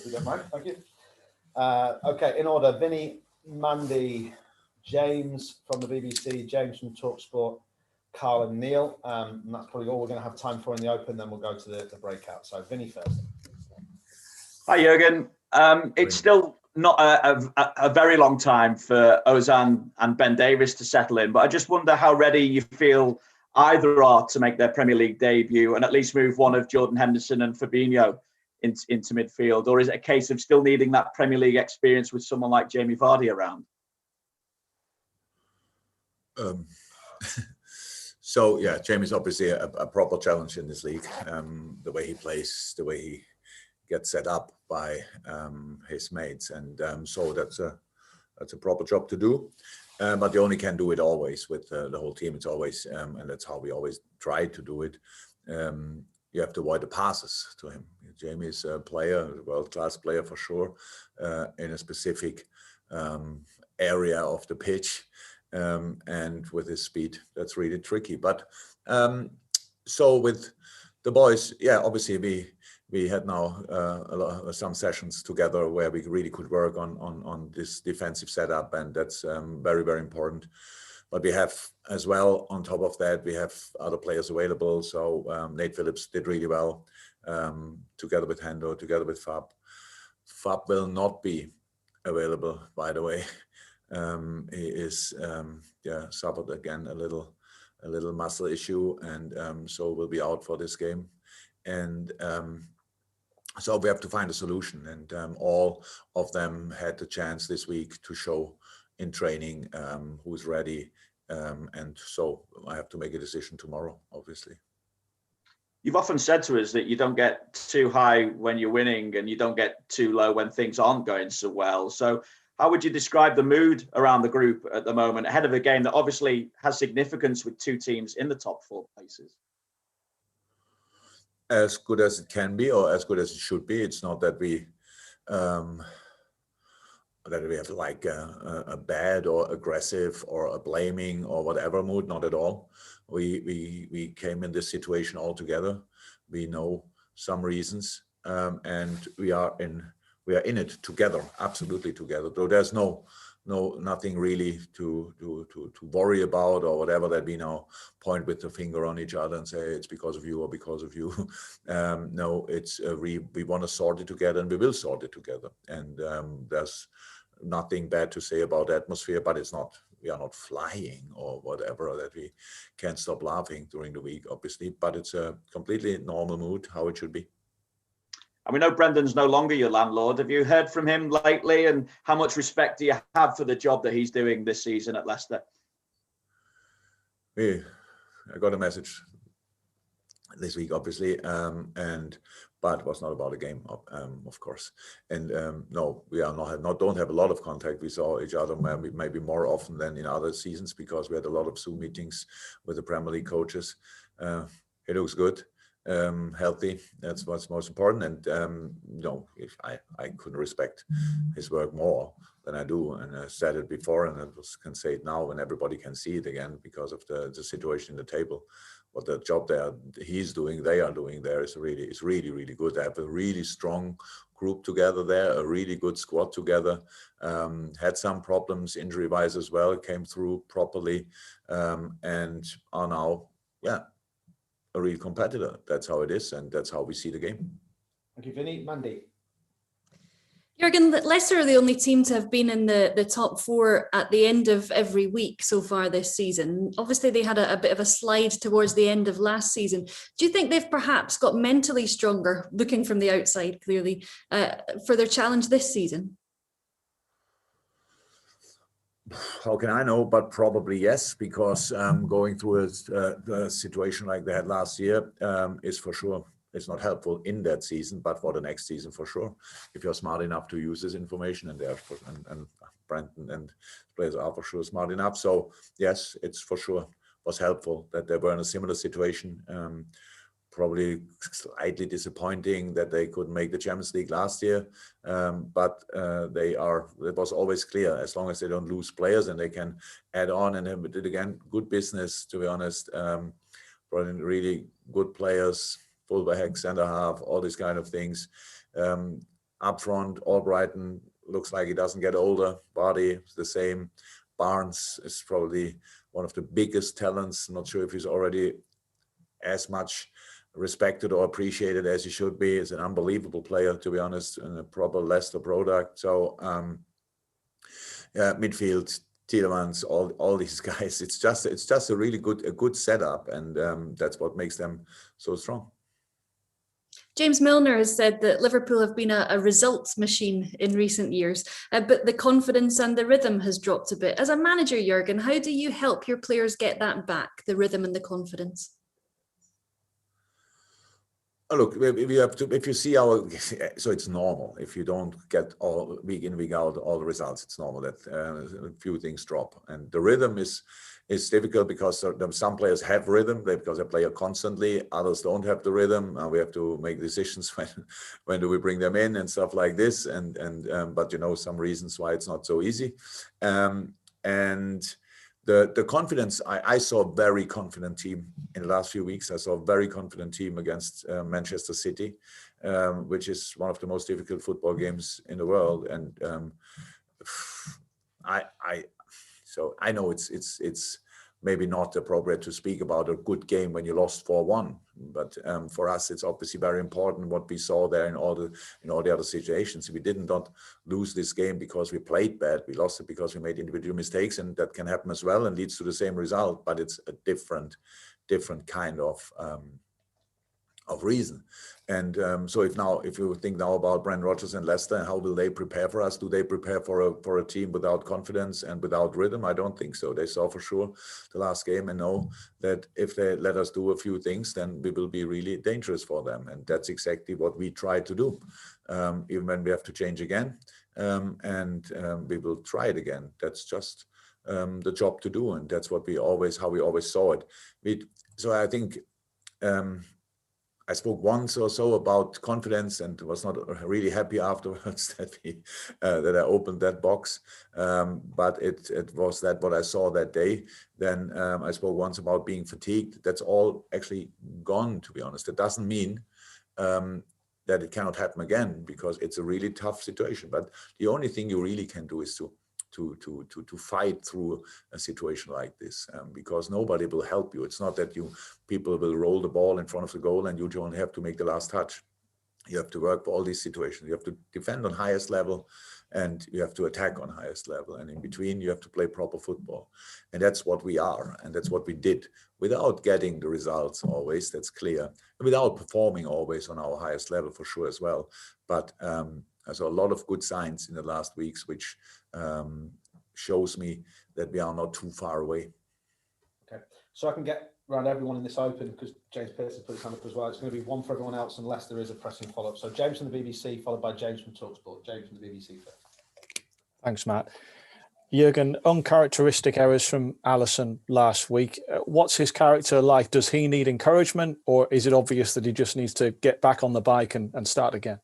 you don't mind. Thank you. Okay, in order, Vinny, Mandy, James from the BBC, James from TalkSport, Carl and Neil. And that's probably all we're going to have time for in the open, then we'll go to the breakout. So Vinny first. Hi, Jurgen. It's still not a very long time for Ozan and Ben Davies to settle in, but I just wonder how ready you feel either are to make their Premier League debut and at least move one of Jordan Henderson and Fabinho into midfield, or is it a case of still needing that Premier League experience with someone like Jamie Vardy around? So yeah, Jamie's obviously a proper challenge in this league. The way he plays, the way he gets set up by his mates, and so that's a proper job to do. But you only can do it always with the whole team. It's always, and that's how we always try to do it. You have to avoid the passes to him. Jamie is a player, a world-class player for sure, in a specific area of the pitch, and with his speed, that's really tricky. But so with the boys, yeah, obviously we had now some sessions together where we really could work on this defensive setup, and that's very, very important. But we have as well, on top of that, we have other players available. So Nate Phillips did really well together with Hendo, together with Fab. Fab will not be available, by the way. He is suffered again a little muscle issue, and so will be out for this game. And so we have to find a solution, and all of them had the chance this week to show in training who's ready, and so I have to make a decision tomorrow, obviously. You've often said to us that you don't get too high when you're winning and you don't get too low when things aren't going so well. So how would you describe the mood around the group at the moment ahead of a game that obviously has significance with two teams in the top 4 places? As good as it can be, or as good as it should be. It's not that we have like a bad or aggressive or a blaming or whatever mood. Not at all. We came in this situation all together. We know some reasons, and we are in it together, absolutely together. Though there's nothing really to worry about or whatever, that we now point with the finger on each other and say it's because of you or because of you. No, it's we want to sort it together, and we will sort it together. And there's nothing bad to say about the atmosphere, but it's not, we are not flying or whatever, that we can't stop laughing during the week, obviously, but it's a completely normal mood, how it should be. And we know Brendan's no longer your landlord. Have you heard from him lately, and how much respect do you have for the job that he's doing this season at Leicester? I got a message this week, obviously, but it was not about a game, of course. And no, we are don't have a lot of contact. We saw each other maybe more often than in other seasons, because we had a lot of Zoom meetings with the Premier League coaches. He looks good. Healthy, that's what's most important. And if I couldn't respect his work more than I do, and I said it before, and I can say it now when everybody can see it again, because of the situation in the table. What the job he's doing, they are doing there is really, really good. They have a really strong group together there, a really good squad together. Had some problems injury-wise as well, came through properly, and are now, a real competitor. That's how it is, and that's how we see the game. Thank you, Vinny. Mandy. Jurgen, Leicester are the only team to have been in the top 4 at the end of every week so far this season. Obviously, they had a bit of a slide towards the end of last season. Do you think they've perhaps got mentally stronger, looking from the outside clearly, for their challenge this season? How can I know? But probably yes, because going through a situation like they had last year is for sure. It's not helpful in that season, but for the next season for sure. If you're smart enough to use this information, and Brendan and players are for sure smart enough. So yes, it's for sure was helpful that they were in a similar situation. Probably slightly disappointing that they couldn't make the Champions League last year, but it was always clear, as long as they don't lose players and they can add on, and they did again good business, to be honest. Brought in really good players, fullback, centre half, all these kind of things. Up front, Albrighton looks like he doesn't get older. Body is the same. Barnes is probably one of the biggest talents. Not sure if he's already as much respected or appreciated as he should be. He's an unbelievable player, to be honest, and a proper Leicester product. So midfield, Tielemans, all these guys. It's just a really good setup, and that's what makes them so strong. James Milner has said that Liverpool have been a results machine in recent years, but the confidence and the rhythm has dropped a bit. As a manager, Jurgen, how do you help your players get that back, the rhythm and the confidence? Look, if you see so it's normal. If you don't get all week in, week out, all the results, it's normal that a few things drop. And the rhythm is difficult because some players have rhythm because they play constantly. Others don't have the rhythm. We have to make decisions when do we bring them in and stuff like this. But some reasons why it's not so easy. And the confidence, I saw a very confident team in the last few weeks. I saw a very confident team against Manchester City, which is one of the most difficult football games in the world. And so I know it's maybe not appropriate to speak about a good game when you lost 4-1, but for us it's obviously very important what we saw there in all the other situations. We did not lose this game because we played bad. We lost it because we made individual mistakes, and that can happen as well and leads to the same result, but it's a different kind of reason. And so if you think now about Brendan Rodgers and Leicester, how will they prepare for us? Do they prepare for a team without confidence and without rhythm? I don't think so. They saw for sure the last game and know that if they let us do a few things, then we will be really dangerous for them. And that's exactly what we try to do, even when we have to change again. We will try it again. That's just the job to do, and that's how we always saw it. So I think. I spoke once or so about confidence and was not really happy afterwards that I opened that box. But it was that what I saw that day. Then I spoke once about being fatigued. That's all actually gone, to be honest. It doesn't mean that it cannot happen again, because it's a really tough situation. But the only thing you really can do is to fight through a situation like this, because nobody will help you. It's not that people will roll the ball in front of the goal and you don't have to make the last touch. You have to work for all these situations. You have to defend on highest level, and you have to attack on highest level. And in between, you have to play proper football. And that's what we are. And that's what we did without getting the results always. That's clear. Without performing always on our highest level for sure as well. But I saw a lot of good signs in the last weeks, which shows me that we are not too far away. Okay, so I can get around everyone in this open, because James Pearson put his hand up as well. It's going to be one for everyone else unless there is a pressing follow-up. So James from the BBC, followed by James from TalkSport. James from the BBC first. Thanks, Matt. Jurgen, uncharacteristic errors from Alisson last week. What's his character like? Does he need encouragement, or is it obvious that he just needs to get back on the bike and start again?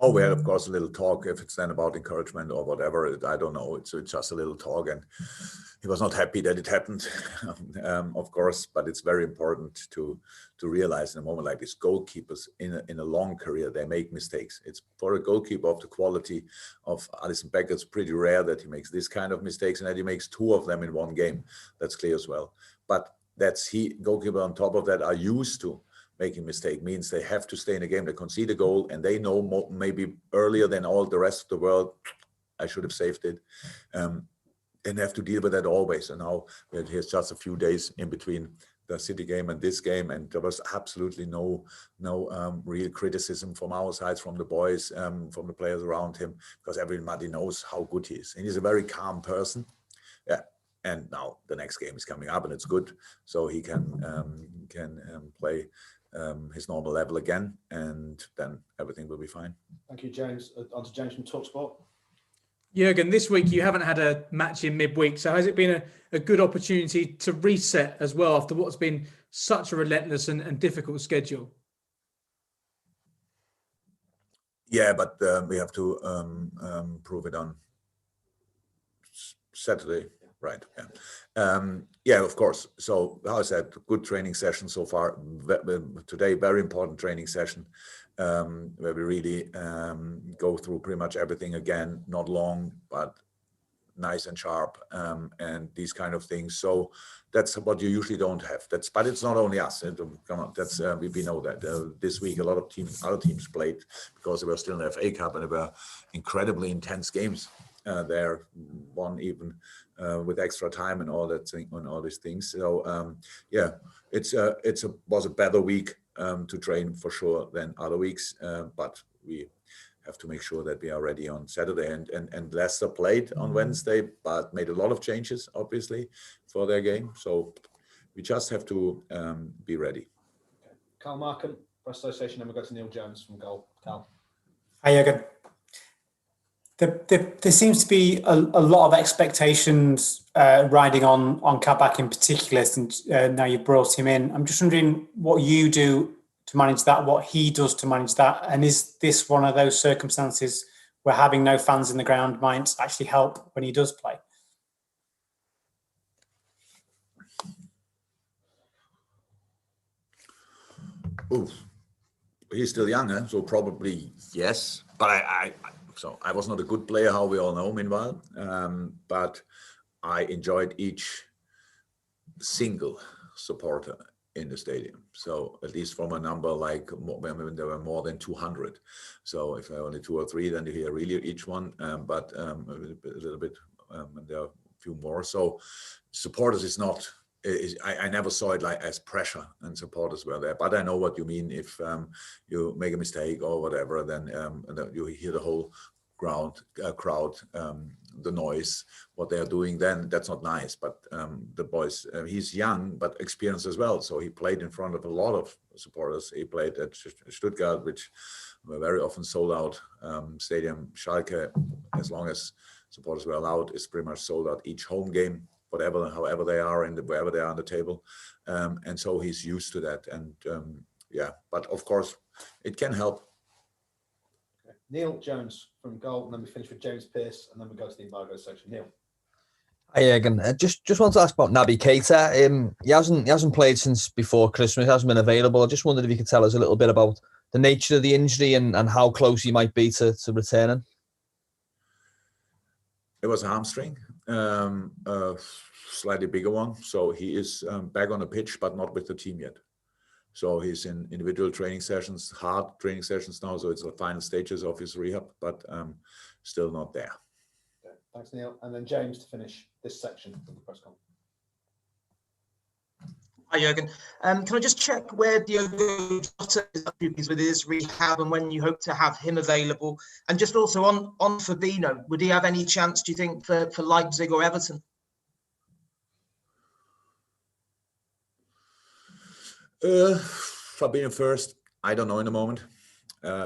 Oh, we had, of course, a little talk. If it's then about encouragement or whatever, I don't know. It's just a little talk, and he was not happy that it happened, of course. But it's very important to realize in a moment like this, goalkeepers in a long career, they make mistakes. It's for a goalkeeper of the quality of Alisson Becker, it's pretty rare that he makes this kind of mistakes, and that he makes two of them in one game. That's clear as well. But goalkeeper on top of that are used to making mistake, means they have to stay in the game. They concede a goal and they know maybe earlier than all the rest of the world, I should have saved it. And they have to deal with that always. And now here's just a few days in between the City game and this game, and there was absolutely no real criticism from our sides, from the boys, from the players around him, because everybody knows how good he is. And he's a very calm person. Yeah. And now the next game is coming up, and it's good, so he can play his normal level again, and then everything will be fine. Thank you, James. On to James from TalkSport. Jurgen, this week you haven't had a match in midweek, so has it been a good opportunity to reset as well after what's been such a relentless and difficult schedule? Yeah, but we have to prove it on Saturday. Right. Yeah. Yeah, of course. So how I said, good training session so far. Today, very important training session where we really go through pretty much everything again. Not long, but nice and sharp, and these kind of things. So that's what you usually don't have. But it's not only us. Come on, that's we know that this week a lot of other teams played because they were still in the FA Cup and they were incredibly intense games. There, one even with extra time and all that thing and all these things. So yeah, was a better week to train for sure than other weeks, but we have to make sure that we are ready on Saturday. And Leicester played on Wednesday, but made a lot of changes, obviously, for their game. So we just have to be ready. Okay. Carl Markham, for association, and we'll go to Neil Jones from goal. Carl. Hi, Jurgen. There seems to be a lot of expectations riding on Kabak in particular, and now you've brought him in. I'm just wondering what you do to manage that, what he does to manage that, and is this one of those circumstances where having no fans in the ground might actually help when he does play? Ooh, he's still young, so probably yes. But I was not a good player, how we all know, meanwhile. But I enjoyed each single supporter in the stadium. So at least from a number like when there were more than 200. So if there are only 2 or 3, then you hear really each one. But a little bit, there are a few more. So supporters is not. I never saw it like as pressure, and supporters were there. But I know what you mean. If you make a mistake or whatever, then you hear the whole crowd, the noise, what they are doing. Then that's not nice. But the boys, he's young but experienced as well. So he played in front of a lot of supporters. He played at Stuttgart, which were very often sold out stadium. Schalke, as long as supporters were allowed, is pretty much sold out each home game. However they are and wherever they are on the table, and so he's used to that. And yeah, but of course, it can help. Okay. Neil Jones from goal, and then we finish with James Pearce, and then we go to the embargo section. Neil. Hi, Jurgen. Just want to ask about Naby Keita. He hasn't played since before Christmas. Hasn't been available. I just wondered if you could tell us a little bit about the nature of the injury and how close he might be to returning. It was a hamstring, a slightly bigger one. So he is back on the pitch, but not with the team yet. So he's in individual training sessions, hard training sessions now. So it's the final stages of his rehab, but still not there. Okay. Thanks, Neil. And then James to finish this section of the press conference. Hi, Jurgen. Can I just check where Diogo Jota is with his rehab and when you hope to have him available? And just also on Fabinho, would he have any chance, do you think, for Leipzig or Everton? Fabinho first. I don't know in a moment.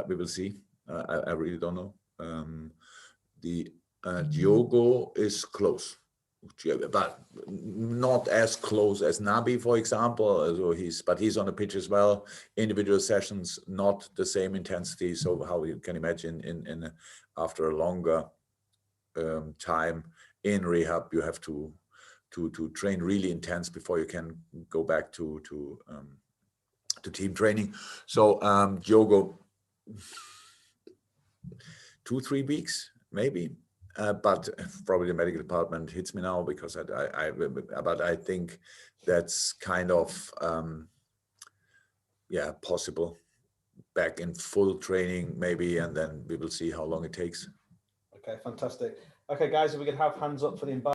We will see. I really don't know. Diogo is close, but not as close as Naby, for example. So he's on the pitch as well. Individual sessions, not the same intensity. So how you can imagine in after a longer time in rehab, you have to train really intense before you can go back to team training. So Diogo, 2-3 weeks maybe. But probably the medical department hits me now because but I think that's kind of possible. Back in full training maybe, and then we will see how long it takes. Okay, fantastic. Okay, guys, if we could have hands up for the embargo.